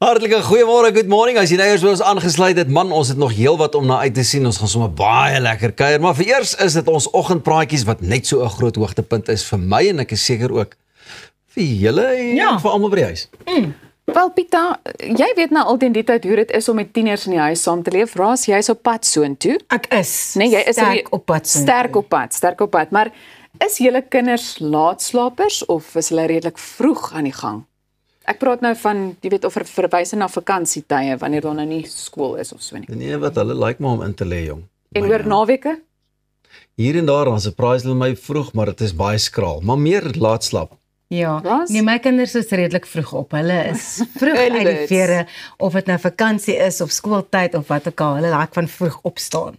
Hartlike goeiemôre, good morning. As jy nou eers by ons aangesluit het, man, ons het nog heel wat om na uit te sien. Ons gaan sommer baie lekker kuier, maar vir eers is dit ons oggendpraatjies wat net so 'n groot hoogtepunt is vir my en ek is seker ook vir julle en vir almal by die huis. Wel Pieter, jy weet nou altyd die tyd hoe dit is om met tieners in die huis saam te leef. Raas, jy's op pad soontoe. Ek is. Nee, jy is sterk op pad soontoe. Sterk op pad, maar is julle kinders laatslapers of is hulle redelik vroeg aan die gang? Ek praat nou van, jy weet, of verwys na vakansietye wanneer daar nou nie skool is of so nie. Nee, wat hulle like maar om in te lê, jong. En oor naweke? Hier en daar dan surprise hulle my vroeg, maar dit is baie skraal, maar meer laat slaap. Ja, Ras? nee, my kinders is redelik vroeg op. Hulle is vroeg uit die vere, of dit nou vakansie is of skooltyd of wat ook al. Hulle like van vroeg opstaan.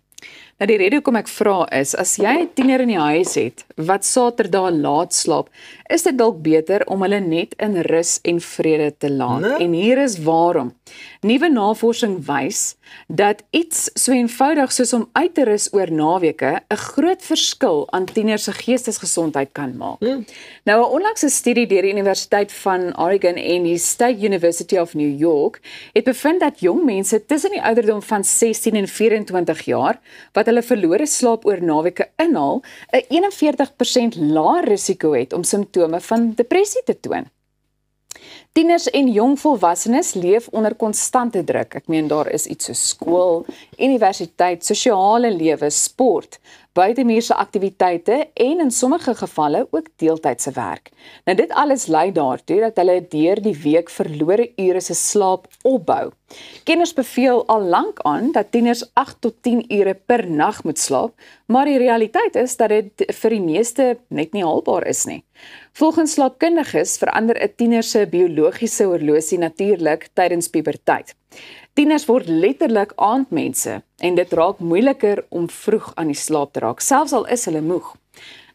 Nou die rede hoekom ek vra is, as jy 'n tiener in die huis het wat Saterdag laat slaap, is dit dalk beter om hulle net in rus en vrede te laat. Nee. En hier is waarom. Nuwe navorsing wys dat iets so eenvoudig soos om uit te rus oor naweke 'n groot verskil aan tieners se geestesgesondheid kan maak. Nou 'n onlangse studie deur die Universiteit van Oregon en die State University of New York het bevind dat jong mense tussen die ouderdom van 16 en 24 jaar wat hulle verlore slaap oor naweke inhaal, 'n 41% laer risiko het om simptome van depressie te toon. Tieners en jong volwassenes leef onder konstante druk. Ek meen daar is iets soos skool, universiteit, sosiale lewe, sport, buitemuurse aktiwiteite en in sommige gevalle ook deeltydse werk. Nou dit alles lei daartoe dat hulle deur die week verlore ure se slaap opbou. Kenners beveel al lank aan dat tieners 8 tot 10 ure per nag moet slaap, maar die realiteit is dat dit vir die meeste net nie haalbaar is nie. Volgens slaapkundiges verander 'n tiener se biologiese horlosie natuurlik tydens puberteit. Tieners word letterlik aandmense en dit raak moeiliker om vroeg aan die slaap te raak, selfs al is hulle moeg.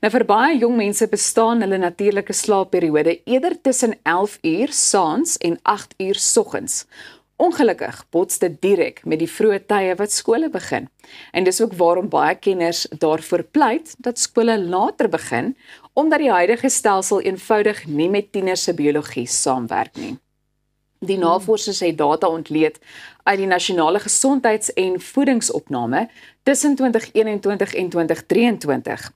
Nou vir baie jong mense bestaan hulle natuurlike slaapperiode eerder tussen 11 uur saans en 8 uur soggens. Ongelukkig bots dit direk met die vroeë tye wat skole begin. En dis ook waarom baie kenners daarvoor pleit dat skole later begin, omdat die huidige stelsel eenvoudig nie met tieners se biologie saamwerk nie. Die navorsers het data ontleed uit die Nasionale Gesondheids- en Voedingsopname tussen 2021 en 2023.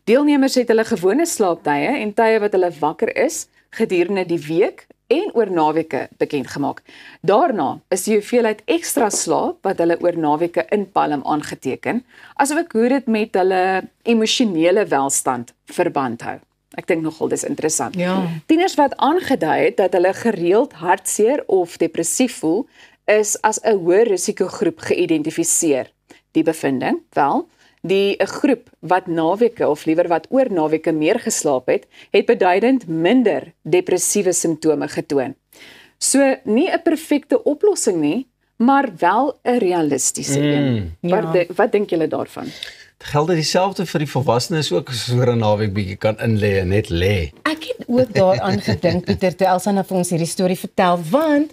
Deelnemers het hulle gewone slaaptye en tye wat hulle wakker is gedurende die week en oor naweke bekend gemaak. Daarna is die hoeveelheid ekstra slaap wat hulle oor naweke inpalm aangeteken, asook hoe dit met hulle emosionele welstand verband hou. Ek dink nogal dis interessant. Ja. Tieners wat aangedui het dat hulle gereeld hartseer of depressief voel, is as 'n hoë risikogroep geïdentifiseer. Die bevinding, wel, die 'n groep wat naweke of liewer wat oor naweke meer geslaap het, het beduidend minder depressiewe simptome getoon. So nie 'n perfekte oplossing nie, maar wel 'n realistiese een. Wat dink julle daarvan? Geld dit dieselfde vir die volwassenes ook as oor 'n naweek bietjie kan inlê en net lê. Ek het ook daaraan gedink, Pieter, toe Elsa nou vir ons hierdie storie vertel, want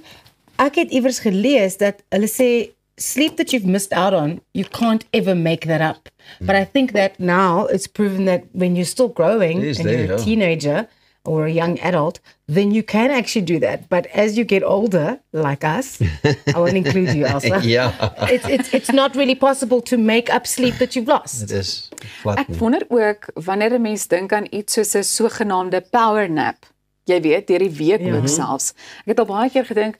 ek het iewers gelees dat hulle sê sleep that you've missed out on, you can't ever make that up. But I think that now it's proven that when you're still growing and you're a teenager or a young adult, then you can actually do that. But as you get older, like us, I won't include you, Elsa. Ja. It's not really possible to make up sleep that you've lost. Dit is glad Ek nie. wonder ook wanneer 'n mens dink aan iets soos 'n sogenaamde power nap. Jy weet, deur die week ook selfs. Ek het al baie keer gedink,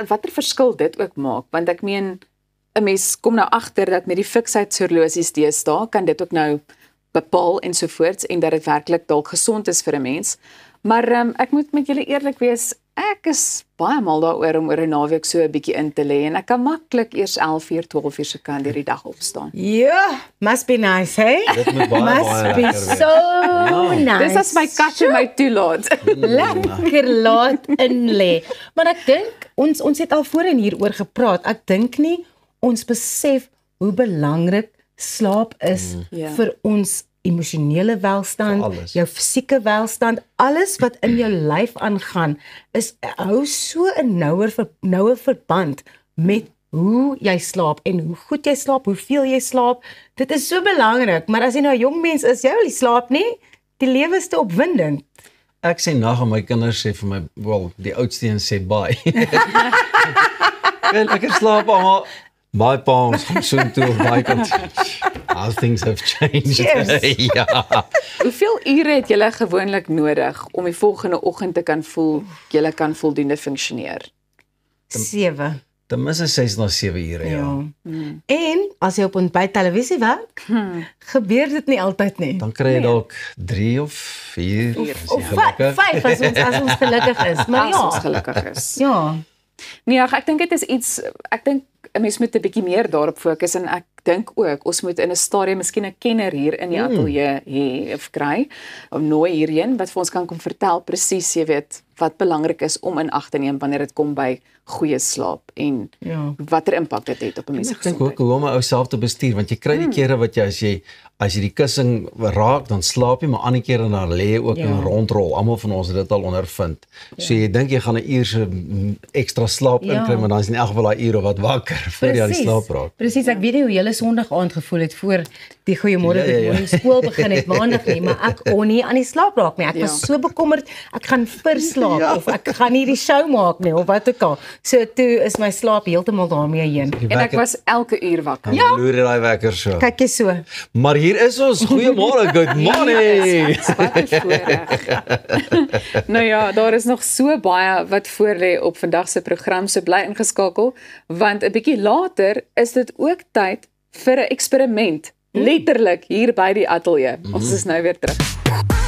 watter verskil dit ook maak, want ek meen 'n mens kom nou agter dat met die fiksheidshorlosies deesdae kan dit ook nou bepaal ensovoorts en dat dit werklik dalk gesond is vir 'n mens. Maar ek moet met julle eerlik wees, ek is baie mal daaroor om oor 'n naweek so 'n bietjie in te lê en ek kan maklik eers 11 uur, 12 uur se kant deur die dag opstaan. Yeah, must be nice, hey? Dit moet baie Must be lekker wees. so nice. Dis as my kat my toelaat. Lekker laat in lê. Maar ek dink ons het al voorheen hieroor gepraat. Ek dink nie ons besef hoe belangrik slaap is Ja. vir ons emosionele welstand, Vir alles. jou fisieke welstand, alles wat in jou lyf aangaan, hou so 'n nouer verband met hoe jy slaap en hoe goed jy slaap, hoeveel jy slaap. Dit is so belangrik, maar as jy nou 'n jong mens is, jy wil nie slaap nie, die lewe is te opwindend. Ek sê nag en my kinders sê vir my, wel, die oudste een sê bye. Lekker slaap almal. My pa ons gaan soon toe of my kant. How things have changed. Ja. Hoeveel ure het julle gewoonlik nodig om die volgende oggend te kan voel julle kan voldoende funksioneer? 7. Ten minste 6 na 7 ure, ja. En as jy op ontbyt televisie werk, gebeur dit nie altyd nie. Dan kry jy dalk 3 of 4 as jy Of gelukkig. 5 as ons gelukkig is. Maar As ons ja. gelukkig is. Ja. Nee, ek dink dit is iets, ek dink 'n mens moet 'n bietjie meer daarop fokus en ek dink ook ons moet in 'n stadium miskien 'n kenner hier in die ateljee hê of kry of nooi hierheen wat vir ons kan kom vertel presies, jy weet, wat belangrik is om in ag te neem wanneer dit kom by goeie slaap en watter impak dit het op 'n mens se Ek dink gesondheid. ook hoe om 'n ou self te bestuur want jy kry die kere wat jy as jy die kussing raak dan slaap jy, maar ander kere dan lê jy ook en rondrol. Almal van ons het dit al ondervind. So jy dink jy gaan 'n uur se ekstra slaap inkry, maar dan is in elk geval daai uur of wat wakker voor jy aan die slaap raak. Presies, ek weet nie hoe julle Sondag aand gevoel het voor die goeiemôre met skool begin het Maandag nie, maar ek kon nie aan die slaap raak nie. Ek was so bekommerd ek gaan verslaap of ek gaan nie die show maak nie of wat ook al. So toe is my slaap heeltemal daarmee heen. En ek was elke uur wakker. Ja. Loer daai wekker so. Kyk jy so. Maar hier is ons. Goeiemôre, good morning. Wat 'n voorreg. Nou ja, daar is nog so baie wat voorlê op vandag se program, so bly ingeskakel, want 'n bietjie later is dit ook tyd vir 'n eksperiment, letterlik hier by die ateljee. Ons is nou weer terug.